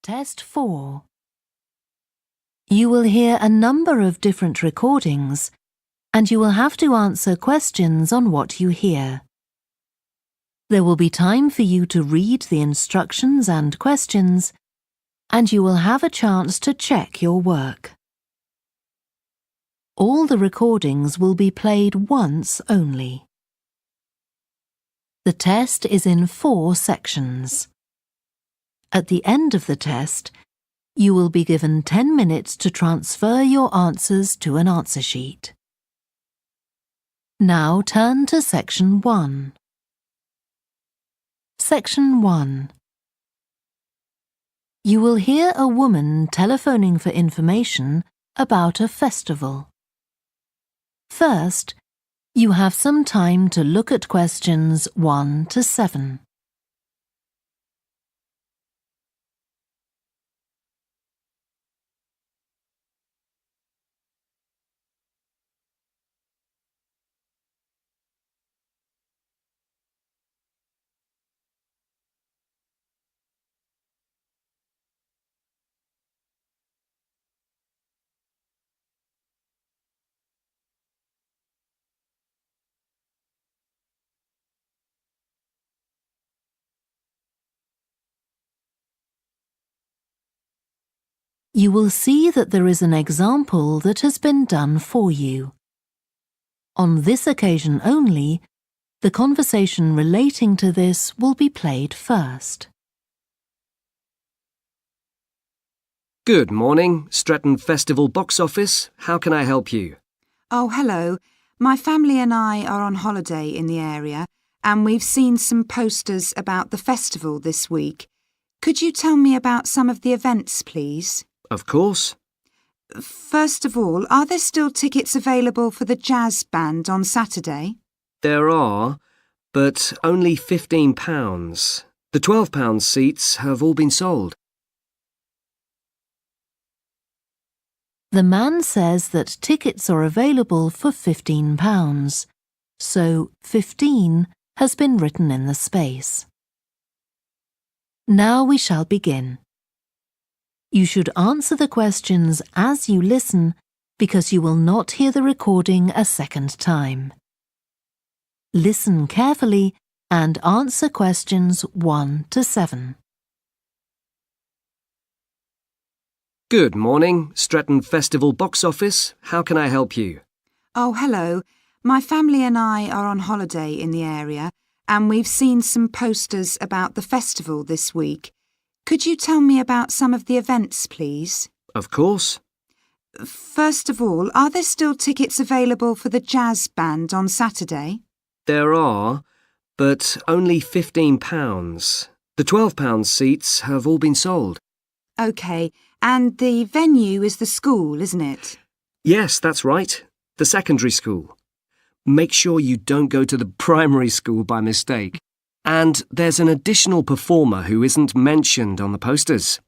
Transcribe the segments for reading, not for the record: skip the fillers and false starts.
Test 4. You will hear a number of different recordings, and you will have to answer questions on what you hear. There will be time for you to read the instructions and questions, and you will have a chance to check your work. All the recordings will be played once only. The test is in 4 sections. At the end of the test, you will be given 10 minutes to transfer your answers to an answer sheet. Now turn to Section 1. Section 1. You will hear a woman telephoning for information about a festival. First, you have some time to look at questions 1 to 7. You will see that there is an example that has been done for you. On this occasion only, the conversation relating to this will be played first. Good morning, Stretton Festival box office. How can I help you? Oh, hello. My family and I are on holiday in the area, and we've seen some posters about the festival this week. Could you tell me about some of the events, please? Of course. First of all, are there still tickets available for the jazz band on Saturday? There are, but only £15. The £12 seats have all been sold. The man says that tickets are available for £15, so 15 has been written in the space. Now we shall begin. You should answer the questions as you listen because you will not hear the recording a second time. Listen carefully and answer questions 1 to 7. Good morning, Stretton Festival box office. How can I help you? Oh, hello. My family and I are on holiday in the area, and we've seen some posters about the festival this week. Could you tell me about some of the events, please? Of course. First of all, are there still tickets available for the jazz band on Saturday? There are, but only £15. The £12 seats have all been sold. OK, and the venue is the school, isn't it? Yes, that's right. The secondary school. Make sure you don't go to the primary school by mistake. And there's an additional performer who isn't mentioned on the posters.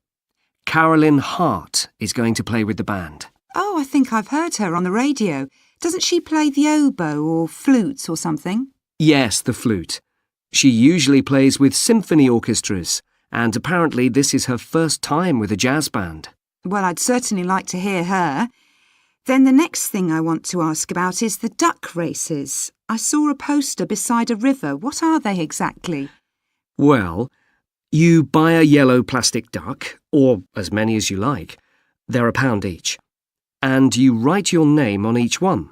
Carolyn Hart is going to play with the band. Oh, I think I've heard her on the radio. Doesn't she play the oboe or flute or something? Yes, the flute. She usually plays with symphony orchestras, and apparently this is her first time with a jazz band. Well, I'd certainly like to hear her. Then the next thing I want to ask about is the duck races. I saw a poster beside a river. What are they exactly? Well, you buy a yellow plastic duck, or as many as you like. They're £1 each. And you write your name on each one.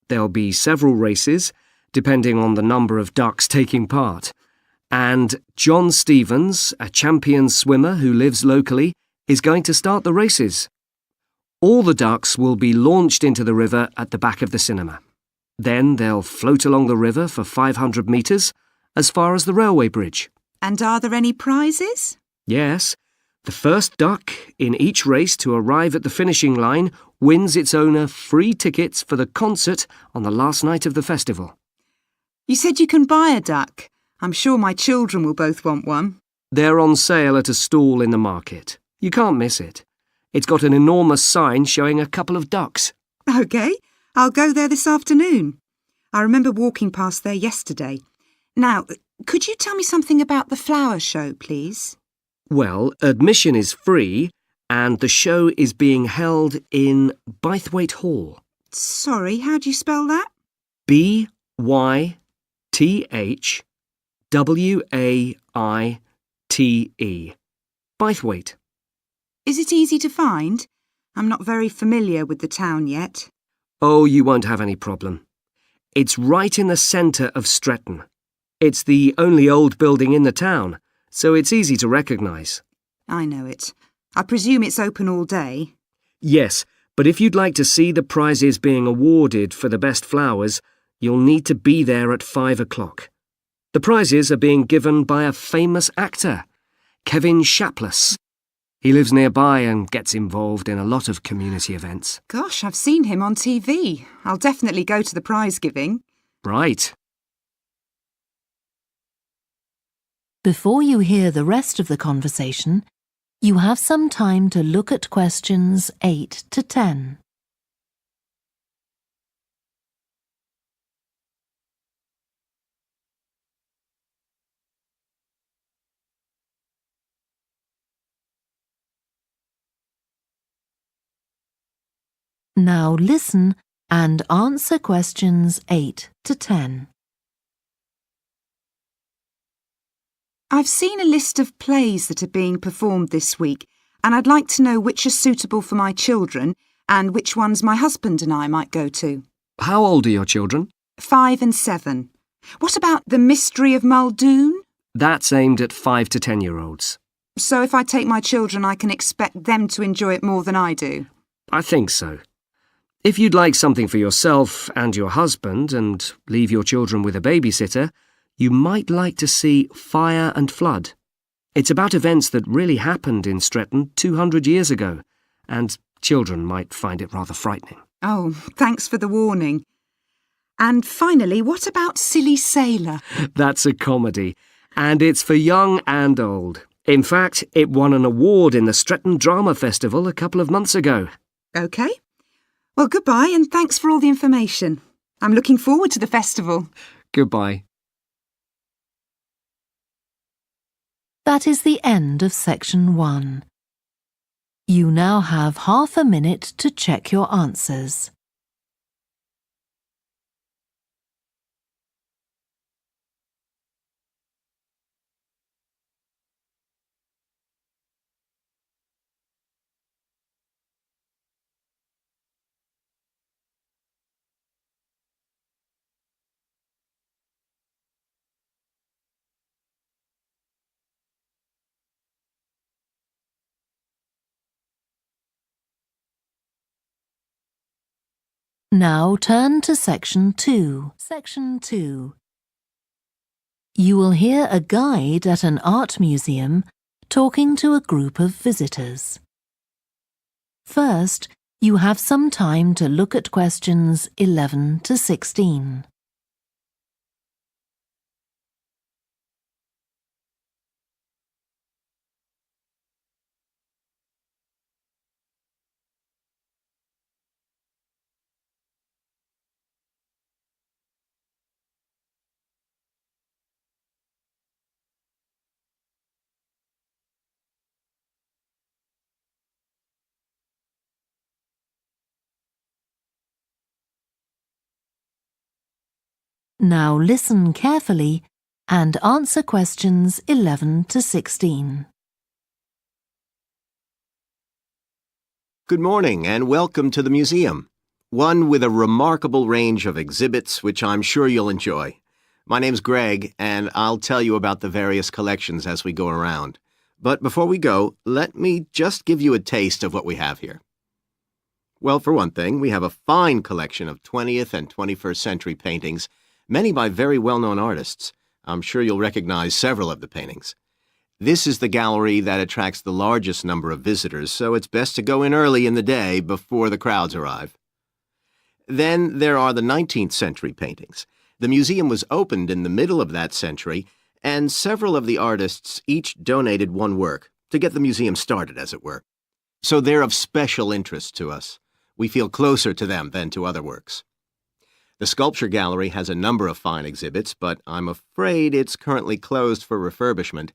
There'll be several races, depending on the number of ducks taking part. And John Stevens, a champion swimmer who lives locally, is going to start the races. All the ducks will be launched into the river at the back of the cinema. Then they'll float along the river for 500 metres, as far as the railway bridge. And are there any prizes? Yes. The first duck in each race to arrive at the finishing line wins its owner free tickets for the concert on the last night of the festival. You said you can buy a duck. I'm sure my children will both want one. They're on sale at a stall in the market. You can't miss it. It's got an enormous sign showing a couple of ducks. OK, I'll go there this afternoon. I remember walking past there yesterday. Now, could you tell me something about the flower show, please? Well, admission is free and the show is being held in Bythwaite Hall. Sorry, how do you spell that? Bythwaite. Bythwaite. Is it easy to find? I'm not very familiar with the town yet. Oh, you won't have any problem. It's right in the centre of Stretton. It's the only old building in the town, so it's easy to recognise. I know it. I presume it's open all day. Yes, but if you'd like to see the prizes being awarded for the best flowers, you'll need to be there at 5 o'clock. The prizes are being given by a famous actor, Kevin Shapless. He lives nearby and gets involved in a lot of community events. Gosh, I've seen him on TV. I'll definitely go to the prize giving. Right. Before you hear the rest of the conversation, you have some time to look at questions 8 to 10. Now listen and answer questions 8 to 10. I've seen a list of plays that are being performed this week, and I'd like to know which are suitable for my children and which ones my husband and I might go to. How old are your children? 5 and 7. What about The Mystery of Muldoon? That's aimed at 5 to 10-year-olds. So if I take my children, I can expect them to enjoy it more than I do? I think so. If you'd like something for yourself and your husband and leave your children with a babysitter, you might like to see Fire and Flood. It's about events that really happened in Stretton 200 years ago, and children might find it rather frightening. Oh, thanks for the warning. And finally, what about Silly Sailor? That's a comedy, and it's for young and old. In fact, it won an award in the Stretton Drama Festival a couple of months ago. OK. Well, goodbye and thanks for all the information. I'm looking forward to the festival. Goodbye. That is the end of section 1. You now have half a minute to check your answers. Now turn to section 2. Section 2. You will hear a guide at an art museum talking to a group of visitors. First, you have some time to look at questions 11 to 16. Now listen carefully and answer questions 11 to 16. Good morning and welcome to the museum, one with a remarkable range of exhibits which I'm sure you'll enjoy. My name's Greg and I'll tell you about the various collections as we go around. But before we go, let me just give you a taste of what we have here. Well, for one thing, we have a fine collection of 20th and 21st century paintings, many by very well-known artists. I'm sure you'll recognize several of the paintings. This is the gallery that attracts the largest number of visitors, so it's best to go in early in the day before the crowds arrive. Then there are the 19th century paintings. The museum was opened in the middle of that century, and several of the artists each donated one work to get the museum started, as it were. So they're of special interest to us. We feel closer to them than to other works. The sculpture gallery has a number of fine exhibits, but I'm afraid it's currently closed for refurbishment.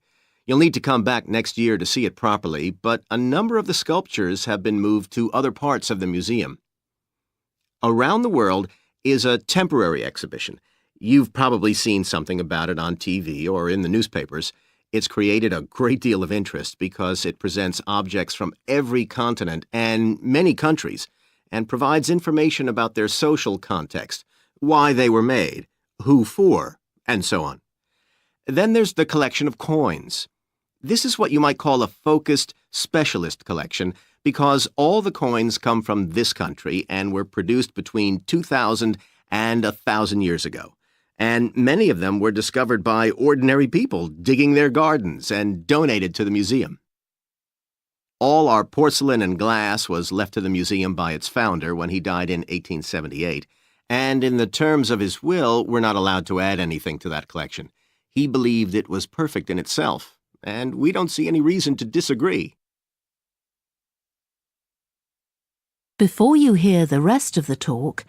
You'll need to come back next year to see it properly, but a number of the sculptures have been moved to other parts of the museum. Around the World is a temporary exhibition. You've probably seen something about it on TV or in the newspapers. It's created a great deal of interest because it presents objects from every continent and many countries and provides information about their social context, why they were made, who for, and so on. Then there's the collection of coins. This is what you might call a focused specialist collection because all the coins come from this country and were produced between 2,000 and 1,000 years ago. And many of them were discovered by ordinary people digging their gardens and donated to the museum. All our porcelain and glass was left to the museum by its founder when he died in 1878, and in the terms of his will, we're not allowed to add anything to that collection. He believed it was perfect in itself, and we don't see any reason to disagree. Before you hear the rest of the talk,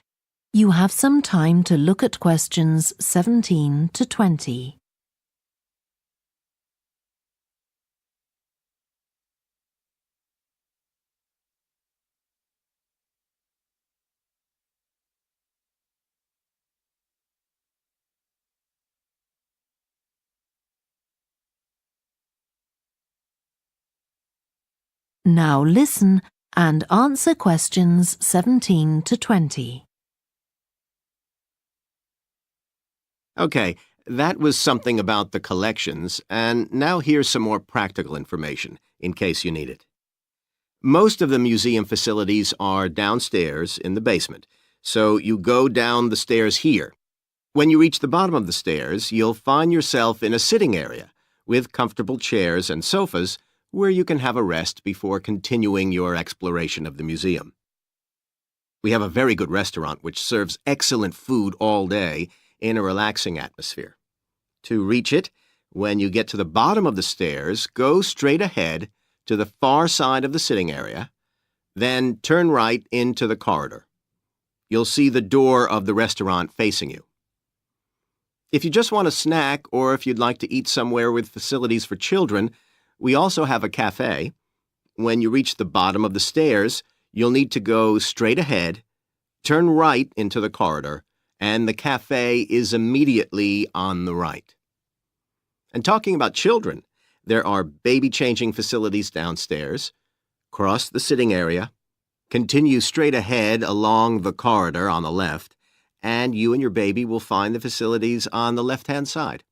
you have some time to look at questions 17 to 20. Now listen and answer questions 17 to 20. Okay, that was something about the collections, and now here's some more practical information, in case you need it. Most of the museum facilities are downstairs in the basement, so you go down the stairs here. When you reach the bottom of the stairs, you'll find yourself in a sitting area with comfortable chairs and sofas where you can have a rest before continuing your exploration of the museum. We have a very good restaurant which serves excellent food all day in a relaxing atmosphere. To reach it, when you get to the bottom of the stairs, go straight ahead to the far side of the sitting area, then turn right into the corridor. You'll see the door of the restaurant facing you. If you just want a snack or if you'd like to eat somewhere with facilities for children, we also have a cafe. When you reach the bottom of the stairs, you'll need to go straight ahead, turn right into the corridor, and the cafe is immediately on the right. And talking about children, there are baby-changing facilities downstairs. Cross the sitting area, continue straight ahead along the corridor on the left, and you and your baby will find the facilities on the left-hand side.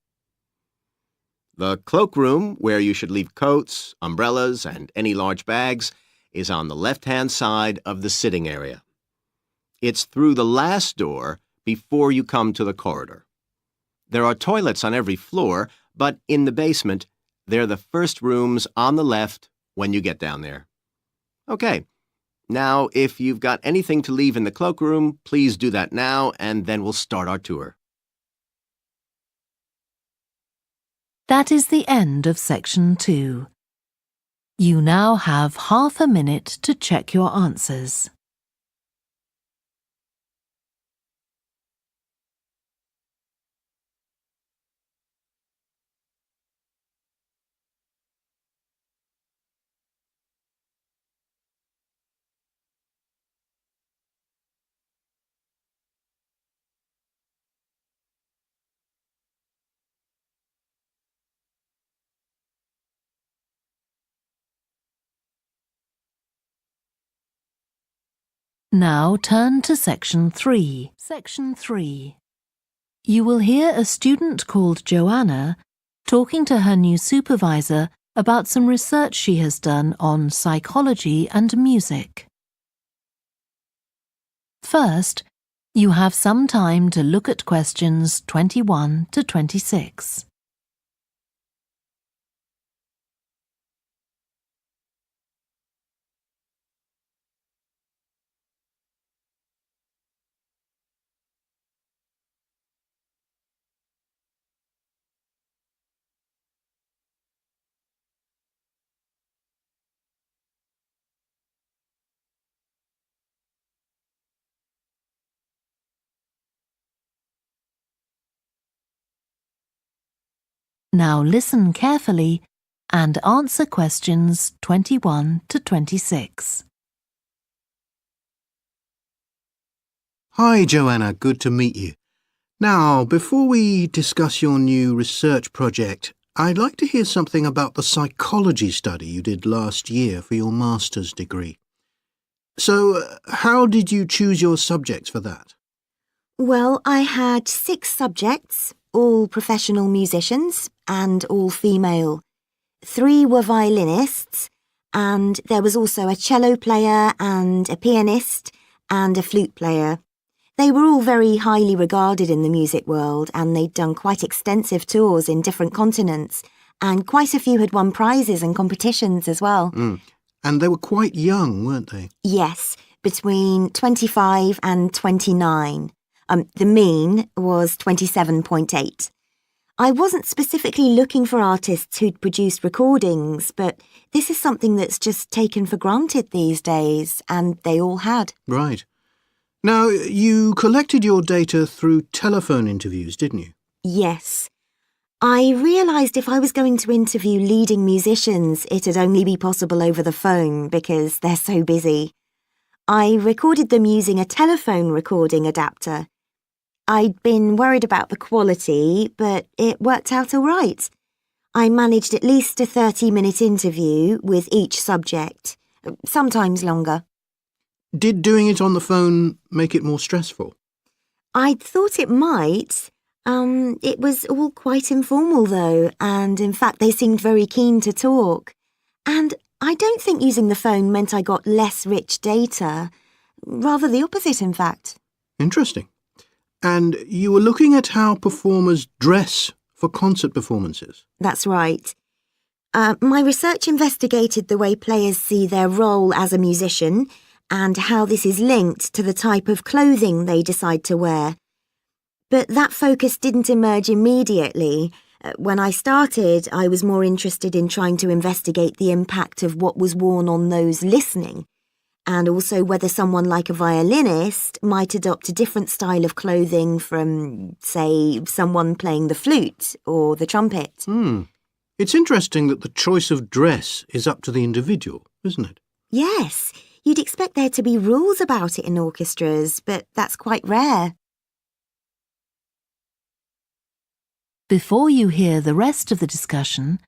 The cloakroom, where you should leave coats, umbrellas, and any large bags, is on the left-hand side of the sitting area. It's through the last door before you come to the corridor. There are toilets on every floor, but in the basement, they're the first rooms on the left when you get down there. Okay, now if you've got anything to leave in the cloakroom, please do that now, and then we'll start our tour. That is the end of section 2. You now have half a minute to check your answers. Now turn to section 3. Section 3. You will hear a student called Joanna talking to her new supervisor about some research she has done on psychology and music. First, you have some time to look at questions 21 to 26. Now listen carefully and answer questions 21 to 26. Hi, Joanna. Good to meet you. Now, before we discuss your new research project, I'd like to hear something about the psychology study you did last year for your master's degree. So, how did you choose your subjects for that? Well, I had 6 subjects, all professional musicians and all female. 3 were violinists, and there was also a cello player and a pianist and a flute player. They were all very highly regarded in the music world, and they'd done quite extensive tours in different continents, and quite a few had won prizes and competitions as well. And they were quite young, weren't they? Yes, between 25 and 29. The mean was 27.8. I wasn't specifically looking for artists who'd produced recordings, but this is something that's just taken for granted these days, and they all had. Right. Now, you collected your data through telephone interviews, didn't you? Yes. I realised if I was going to interview leading musicians, it'd only be possible over the phone because they're so busy. I recorded them using a telephone recording adapter. I'd been worried about the quality, but it worked out all right. I managed at least a 30-minute interview with each subject, sometimes longer. Did doing it on the phone make it more stressful? I'd thought it might. It was all quite informal, though, and in fact they seemed very keen to talk. And I don't think using the phone meant I got less rich data. Rather the opposite, in fact. Interesting. And you were looking at how performers dress for concert performances? That's right. My research investigated the way players see their role as a musician and how this is linked to the type of clothing they decide to wear. But that focus didn't emerge immediately. When I started, I was more interested in trying to investigate the impact of what was worn on those listening, and also whether someone like a violinist might adopt a different style of clothing from, say, someone playing the flute or the trumpet. It's interesting that the choice of dress is up to the individual, isn't it? Yes, you'd expect there to be rules about it in orchestras, but that's quite rare. Before you hear the rest of the discussion,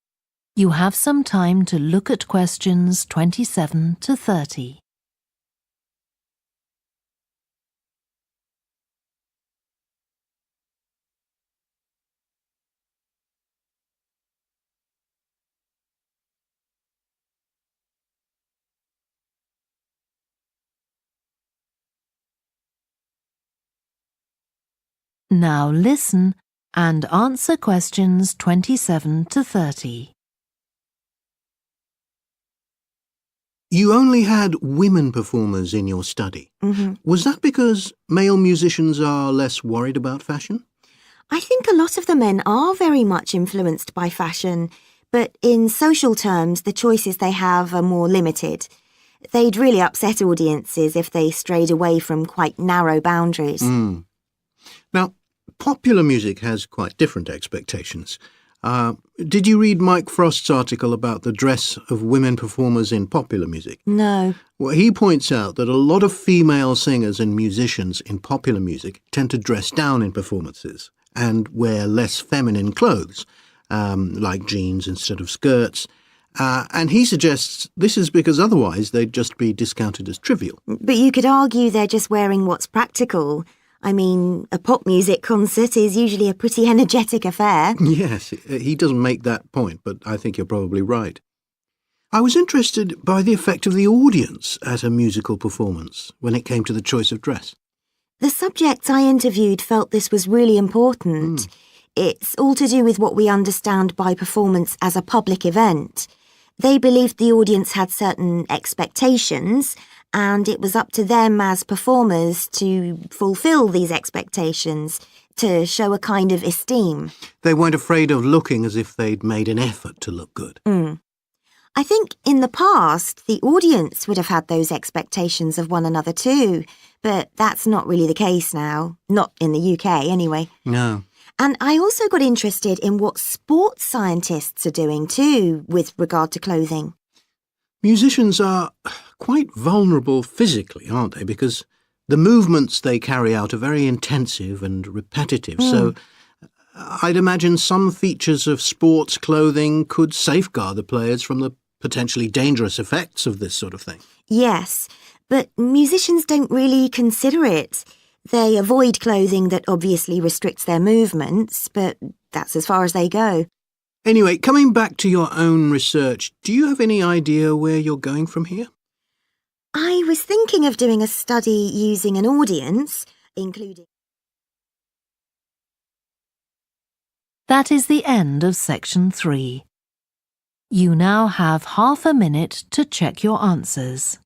you have some time to look at questions 27 to 30. Now listen and answer questions 27 to 30. You only had women performers in your study. Was that because male musicians are less worried about fashion? I think a lot of the men are very much influenced by fashion, but in social terms, the choices they have are more limited. They'd really upset audiences if they strayed away from quite narrow boundaries. Now, popular music has quite different expectations. Did you read Mike Frost's article about the dress of women performers in popular music? No. Well, he points out that a lot of female singers and musicians in popular music tend to dress down in performances and wear less feminine clothes, like jeans instead of skirts. And he suggests this is because otherwise they'd just be discounted as trivial. But you could argue they're just wearing what's practical. I mean, a pop music concert is usually a pretty energetic affair. Yes, he doesn't make that point, but I think you're probably right. I was interested by the effect of the audience at a musical performance when it came to the choice of dress. The subjects I interviewed felt this was really important. It's all to do with what we understand by performance as a public event. They believed the audience had certain expectations, and it was up to them as performers to fulfil these expectations, to show a kind of esteem. They weren't afraid of looking as if they'd made an effort to look good. I think in the past, the audience would have had those expectations of one another too, but that's not really the case now. Not in the UK, anyway. No. And I also got interested in what sports scientists are doing too with regard to clothing. Musicians are quite vulnerable physically, aren't they? Because the movements they carry out are very intensive and repetitive, so I'd imagine some features of sports clothing could safeguard the players from the potentially dangerous effects of this sort of thing. Yes, but musicians don't really consider it. They avoid clothing that obviously restricts their movements, but that's as far as they go. Anyway, coming back to your own research, do you have any idea where you're going from here? I was thinking of doing a study using an audience, including... That is the end of section 3. You now have half a minute to check your answers.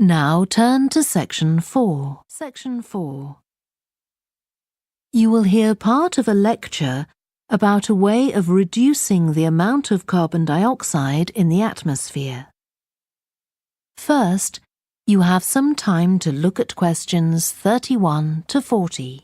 Now turn to section 4. Section 4. You will hear part of a lecture about a way of reducing the amount of carbon dioxide in the atmosphere. First, you have some time to look at questions 31 to 40.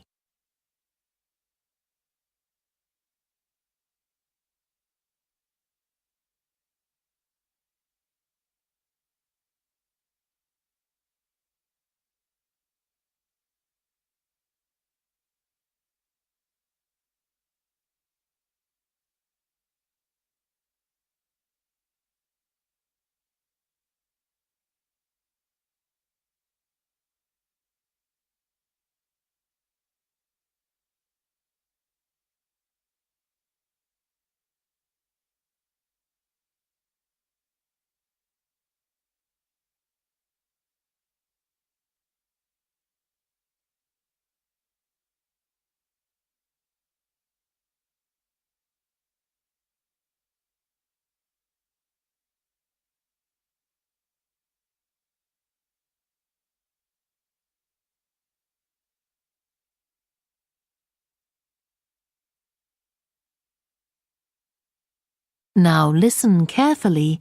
Now listen carefully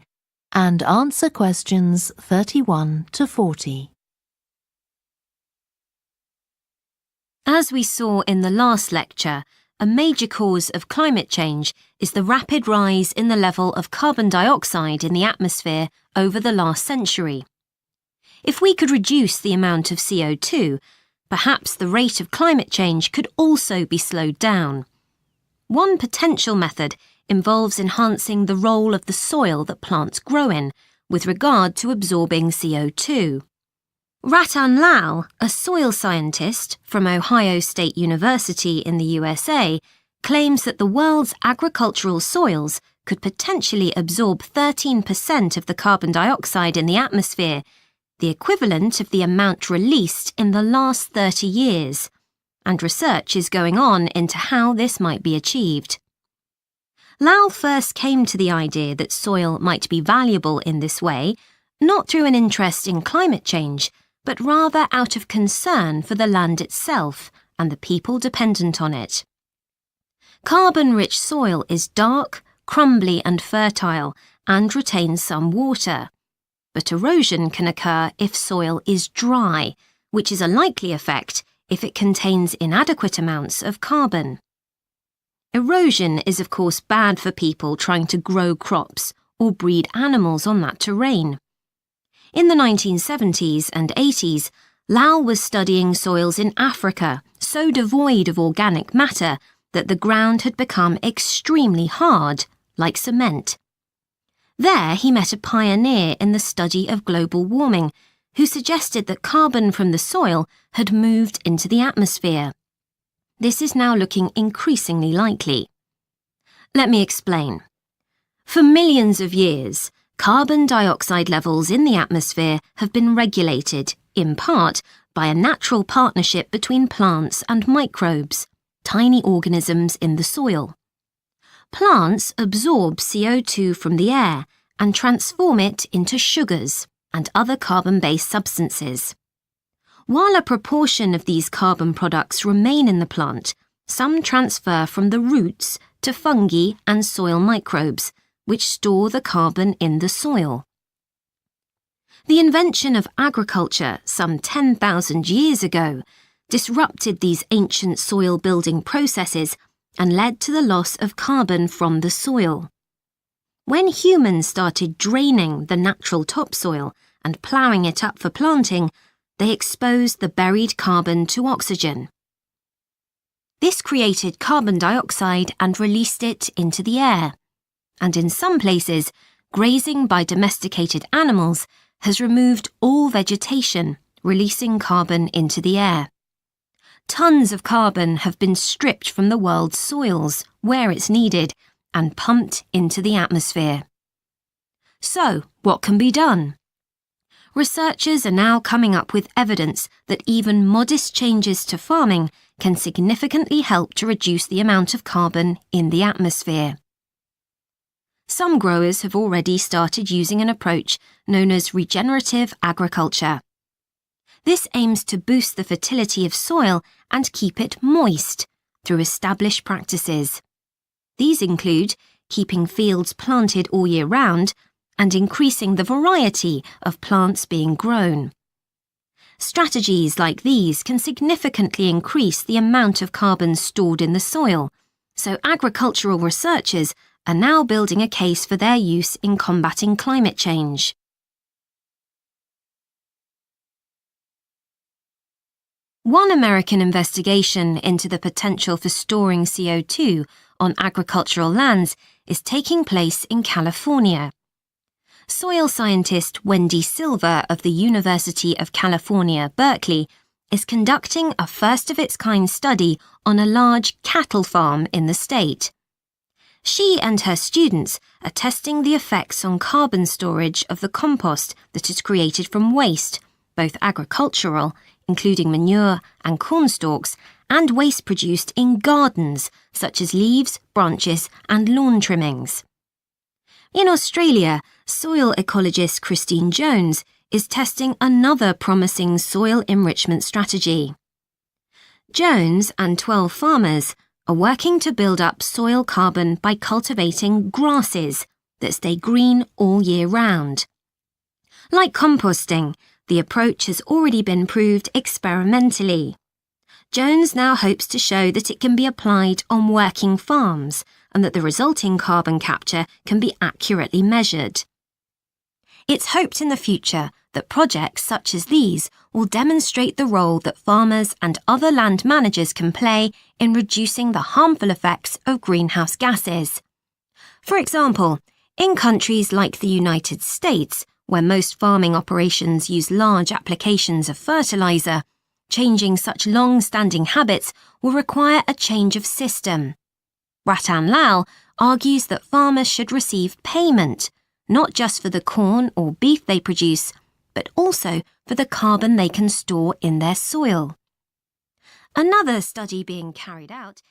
and answer questions 31 to 40. As we saw in the last lecture, a major cause of climate change is the rapid rise in the level of carbon dioxide in the atmosphere over the last century. If we could reduce the amount of CO2, perhaps the rate of climate change could also be slowed down. One potential method involves enhancing the role of the soil that plants grow in with regard to absorbing CO2. Ratan Lal, a soil scientist from Ohio State University in the USA, claims that the world's agricultural soils could potentially absorb 13% of the carbon dioxide in the atmosphere, the equivalent of the amount released in the last 30 years, and research is going on into how this might be achieved. Lal first came to the idea that soil might be valuable in this way, not through an interest in climate change, but rather out of concern for the land itself and the people dependent on it. Carbon-rich soil is dark, crumbly and fertile and retains some water. But erosion can occur if soil is dry, which is a likely effect if it contains inadequate amounts of carbon. Erosion is of course bad for people trying to grow crops or breed animals on that terrain. In the 1970s and 80s, Lal was studying soils in Africa so devoid of organic matter that the ground had become extremely hard, like cement. There he met a pioneer in the study of global warming who suggested that carbon from the soil had moved into the atmosphere. This is now looking increasingly likely. Let me explain. For millions of years, carbon dioxide levels in the atmosphere have been regulated, in part, by a natural partnership between plants and microbes, tiny organisms in the soil. Plants absorb CO2 from the air and transform it into sugars and other carbon-based substances. While a proportion of these carbon products remain in the plant, some transfer from the roots to fungi and soil microbes, which store the carbon in the soil. The invention of agriculture some 10,000 years ago disrupted these ancient soil-building processes and led to the loss of carbon from the soil. When humans started draining the natural topsoil and ploughing it up for planting, they exposed the buried carbon to oxygen. This created carbon dioxide and released it into the air. And in some places, grazing by domesticated animals has removed all vegetation, releasing carbon into the air. Tons of carbon have been stripped from the world's soils, where it's needed, and pumped into the atmosphere. So, what can be done? Researchers are now coming up with evidence that even modest changes to farming can significantly help to reduce the amount of carbon in the atmosphere. Some growers have already started using an approach known as regenerative agriculture. This aims to boost the fertility of soil and keep it moist through established practices. These include keeping fields planted all year round and increasing the variety of plants being grown. Strategies like these can significantly increase the amount of carbon stored in the soil, so agricultural researchers are now building a case for their use in combating climate change. One American investigation into the potential for storing CO2 on agricultural lands is taking place in California. Soil scientist Wendy Silver of the University of California, Berkeley, is conducting a first-of-its-kind study on a large cattle farm in the state. She and her students are testing the effects on carbon storage of the compost that is created from waste, both agricultural, including manure and corn stalks, and waste produced in gardens, such as leaves, branches, and lawn trimmings. In Australia, soil ecologist Christine Jones is testing another promising soil enrichment strategy. Jones and 12 farmers are working to build up soil carbon by cultivating grasses that stay green all year round. Like composting, the approach has already been proved experimentally. Jones now hopes to show that it can be applied on working farms and that the resulting carbon capture can be accurately measured. It's hoped in the future that projects such as these will demonstrate the role that farmers and other land managers can play in reducing the harmful effects of greenhouse gases. For example, in countries like the United States, where most farming operations use large applications of fertilizer, changing such long-standing habits will require a change of system. Ratan Lal argues that farmers should receive payment, not just for the corn or beef they produce, but also for the carbon they can store in their soil. Another study being carried out.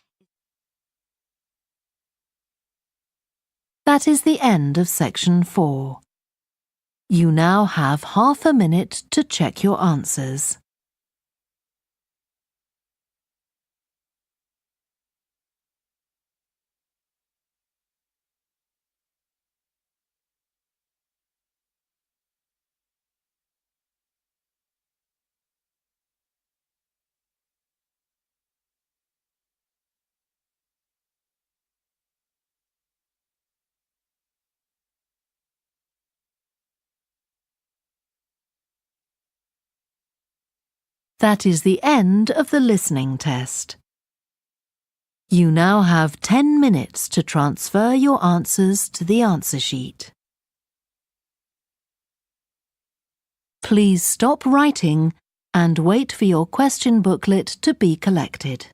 That is the end of section 4. You now have half a minute to check your answers. That is the end of the listening test. You now have 10 minutes to transfer your answers to the answer sheet. Please stop writing and wait for your question booklet to be collected.